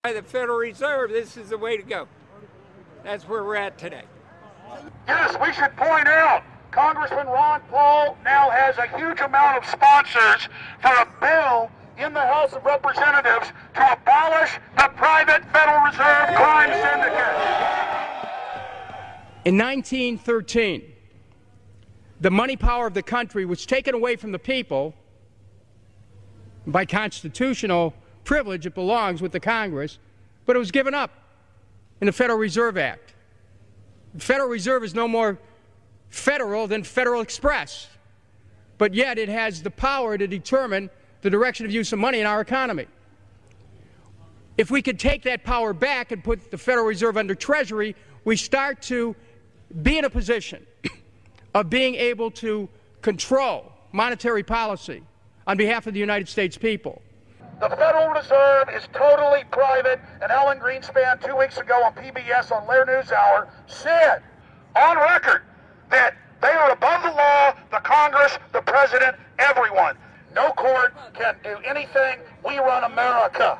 By the Federal Reserve, this is the way to go. That's where we're at today. Yes, we should point out, Congressman Ron Paul now has a huge amount of sponsors for a bill in the House of Representatives to abolish the private Federal Reserve crime syndicate. In 1913, the money power of the country was taken away from the people. By constitutional privilege, it belongs with the Congress, but it was given up in the Federal Reserve Act. The Federal Reserve is no more federal than Federal Express, but yet it has the power to determine the direction of use of money in our economy. If we could take that power back and put the Federal Reserve under Treasury, we start to be in a position of being able to control monetary policy on behalf of the United States people. The Federal Reserve is totally private, and Alan Greenspan 2 weeks ago on PBS on Lair NewsHour said on record that they are above the law, the Congress, the President, everyone. No court can do anything. We run America.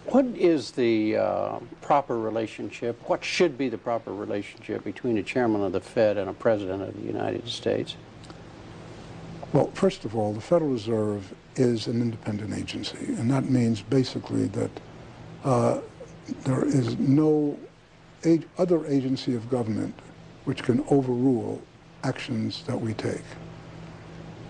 What is the proper relationship, what should be the proper relationship between a chairman of the Fed and a president of the United States? Well, first of all, the Federal Reserve is an independent agency, and that means basically that there is no other agency of government which can overrule actions that we take.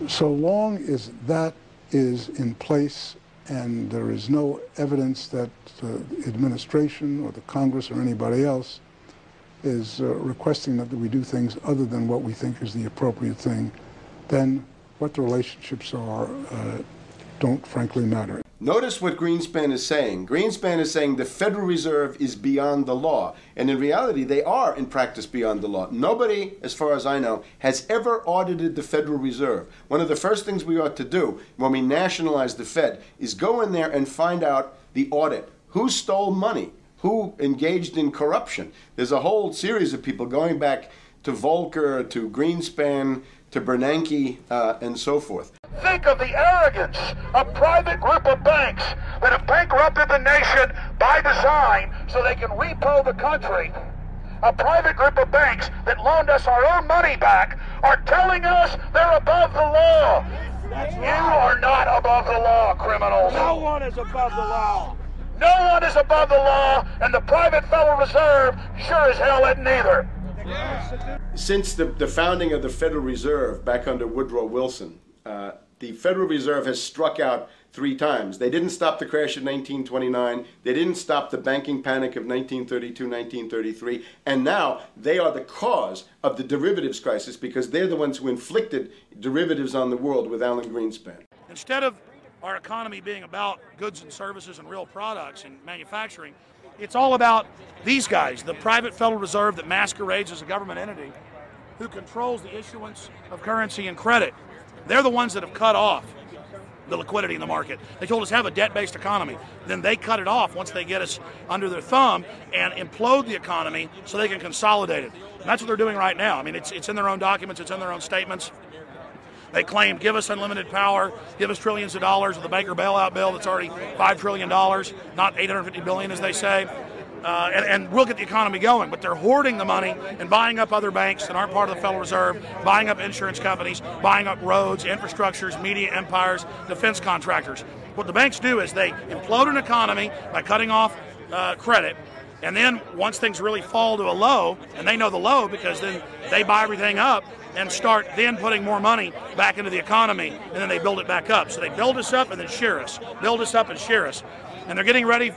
So long as that is in place and there is no evidence that the administration or the Congress or anybody else is requesting that we do things other than what we think is the appropriate thing, then what the relationships are don't frankly matter. Notice what Greenspan is saying. Greenspan is saying the Federal Reserve is beyond the law. And in reality, they are in practice beyond the law. Nobody, as far as I know, has ever audited the Federal Reserve. One of the first things we ought to do when we nationalize the Fed is go in there and find out the audit. Who stole money? Who engaged in corruption? There's a whole series of people going back to Volcker, to Greenspan, to Bernanke, and so forth. Think of the arrogance of private group of banks that have bankrupted the nation by design so they can repo the country. A private group of banks that loaned us our own money back are telling us they're above the law. You are not above the law, criminals. No one is above the law. No one is above the law, and the private Federal Reserve sure as hell isn't either. Since the founding of the Federal Reserve back under Woodrow Wilson, the Federal Reserve has struck out 3 times. They didn't stop the crash of 1929. They didn't stop the banking panic of 1932, 1933. And now they are the cause of the derivatives crisis because they're the ones who inflicted derivatives on the world with Alan Greenspan. Instead of our economy being about goods and services and real products and manufacturing, it's all about these guys, the private Federal Reserve that masquerades as a government entity who controls the issuance of currency and credit. They're the ones that have cut off the liquidity in the market. They told us have a debt-based economy. Then they cut it off once they get us under their thumb and implode the economy so they can consolidate it. And that's what they're doing right now. I mean, it's in their own documents, it's in their own statements. They claim, give us unlimited power, give us trillions of dollars of the Baker bailout bill that's already $5 trillion, not $850 billion as they say. And we'll get the economy going, but they're hoarding the money and buying up other banks that aren't part of the Federal Reserve, buying up insurance companies, buying up roads, infrastructures, media empires, defense contractors. What the banks do is they implode an economy by cutting off credit, and then once things really fall to a low, and they know the low because then they buy everything up and start then putting more money back into the economy, and then they build it back up. So they build us up and then shear us, build us up and shear us. And they're getting ready.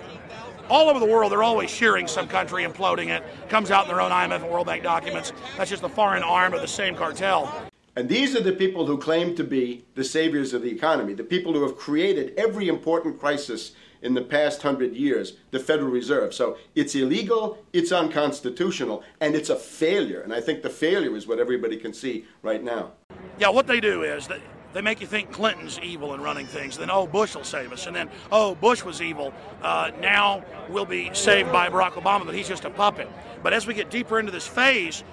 All over the world, they're always shearing some country, imploding it. Comes out in their own IMF and World Bank documents. That's just the foreign arm of the same cartel. And these are the people who claim to be the saviors of the economy, the people who have created every important crisis in the past 100 years, the Federal Reserve. So it's illegal, it's unconstitutional, and it's a failure. And I think the failure is what everybody can see right now. Yeah, what they do is they make you think Clinton's evil in running things. Then, oh, Bush will save us. And then, oh, Bush was evil. Now we'll be saved by Barack Obama, but he's just a puppet. But as we get deeper into this phase,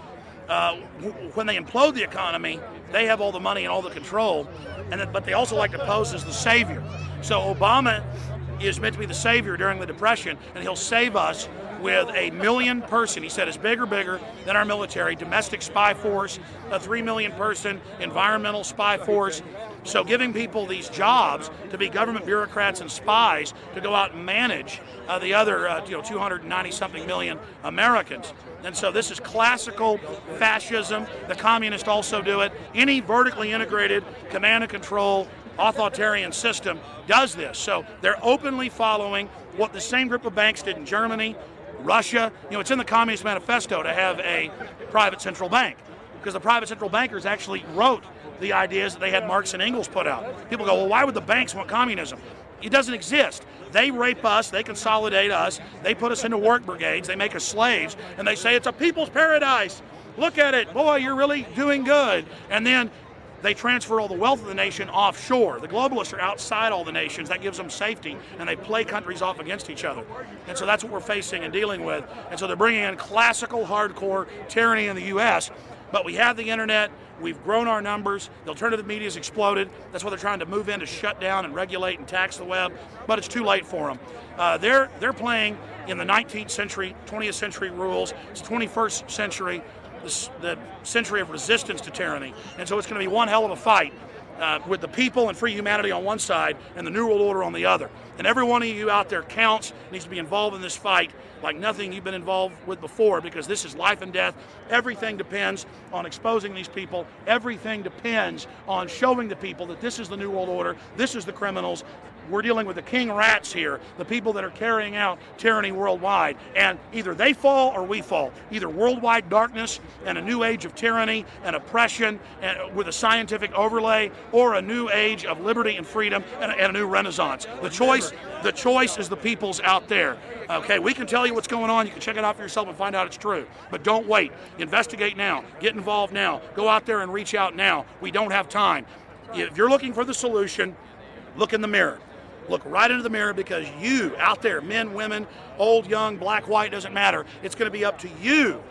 when they implode the economy, they have all the money and all the control. But they also like to pose as the savior. So Obama is meant to be the savior during the Depression, and he'll save us with a 1 million person, he said, is bigger than our military, domestic spy force, a 3 million person environmental spy force. So giving people these jobs to be government bureaucrats and spies to go out and manage the other 290-something million Americans. And so this is classical fascism. The communists also do it. Any vertically integrated command and control authoritarian system does this. So they're openly following what the same group of banks did in Germany, Russia. It's in the Communist Manifesto to have a private central bank, because the private central bankers actually wrote the ideas that they had Marx and Engels put out. People go, well, why would the banks want communism? It doesn't exist. They rape us, they consolidate us, they put us into work brigades, they make us slaves, and they say it's a people's paradise. Look at it, boy, you're really doing good. And then they transfer all the wealth of the nation offshore. The globalists are outside all the nations. That gives them safety, and they play countries off against each other. And so that's what we're facing and dealing with. And so they're bringing in classical, hardcore tyranny in the U.S., but we have the internet. We've grown our numbers. The alternative media has exploded. That's why they're trying to move in to shut down and regulate and tax the web, but it's too late for them. They're playing in the 19th century, 20th century rules. It's 21st century, the century of resistance to tyranny. And so it's going to be one hell of a fight with the people and free humanity on one side and the New World Order on the other. And every one of you out there counts, needs to be involved in this fight like nothing you've been involved with before, because this is life and death. Everything depends on exposing these people. Everything depends on showing the people that this is the New World Order, this is the criminals. We're dealing with the king rats here, the people that are carrying out tyranny worldwide. And either they fall or we fall. Either worldwide darkness and a new age of tyranny and oppression and with a scientific overlay, or a new age of liberty and freedom and a new renaissance. The choice is the people's out there. Okay, we can tell you what's going on. You can check it out for yourself and find out it's true. But don't wait. Investigate now. Get involved now. Go out there and reach out now. We don't have time. If you're looking for the solution, look in the mirror. Look right into the mirror, because you out there, men, women, old, young, black, white, doesn't matter. It's going to be up to you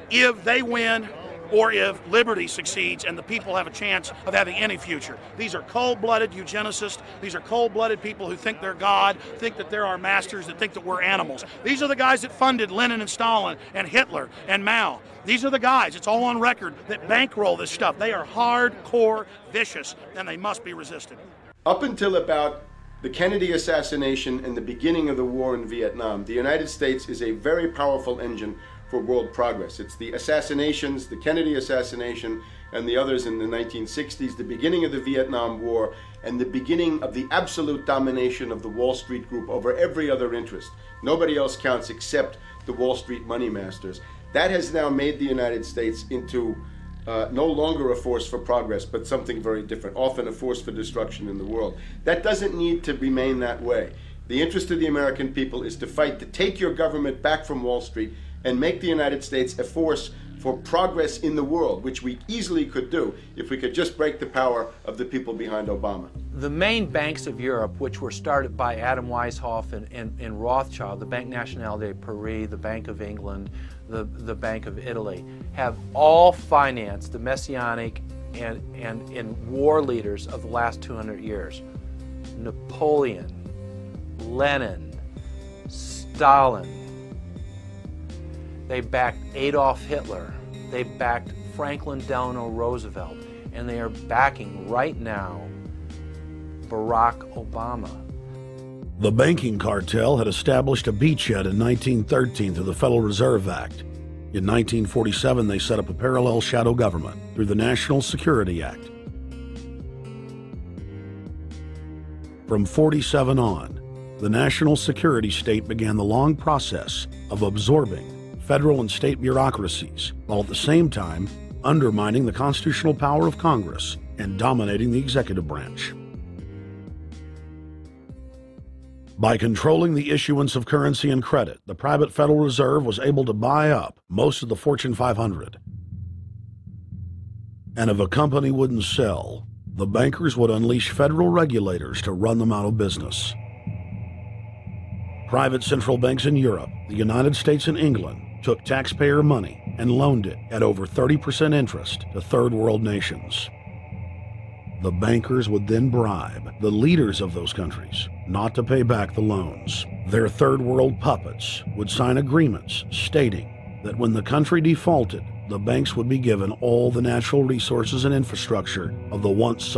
if they win or if liberty succeeds and the people have a chance of having any future. These are cold-blooded eugenicists. These are cold-blooded people who think they're God, think that they're our masters, that think that we're animals. These are the guys that funded Lenin and Stalin and Hitler and Mao. These are the guys, it's all on record, that bankroll this stuff. They are hardcore vicious, and they must be resisted. Up until about the Kennedy assassination and the beginning of the war in Vietnam, the United States is a very powerful engine for world progress. It's the assassinations, the Kennedy assassination, and the others in the 1960s, the beginning of the Vietnam War, and the beginning of the absolute domination of the Wall Street group over every other interest. Nobody else counts except the Wall Street money masters. That has now made the United States into no longer a force for progress, but something very different, often a force for destruction in the world. That doesn't need to remain that way. The interest of the American people is to fight to take your government back from Wall Street and make the United States a force for progress in the world, which we easily could do if we could just break the power of the people behind Obama. The main banks of Europe, which were started by Adam Weishaupt and Rothschild, the Banque Nationale de Paris, the Bank of England, the Bank of Italy, have all financed the messianic and war leaders of the last 200 years. Napoleon, Lenin, Stalin. They backed Adolf Hitler. They backed Franklin Delano Roosevelt. And they are backing right now Barack Obama. The banking cartel had established a beachhead in 1913 through the Federal Reserve Act. In 1947, they set up a parallel shadow government through the National Security Act. From 47 on, the national security state began the long process of absorbing federal and state bureaucracies, while at the same time undermining the constitutional power of Congress and dominating the executive branch. By controlling the issuance of currency and credit, the private Federal Reserve was able to buy up most of the Fortune 500. And if a company wouldn't sell, the bankers would unleash federal regulators to run them out of business. Private central banks in Europe, the United States, and England took taxpayer money and loaned it at over 30% interest to third world nations. The bankers would then bribe the leaders of those countries not to pay back the loans. Their third world puppets would sign agreements stating that when the country defaulted, the banks would be given all the natural resources and infrastructure of the once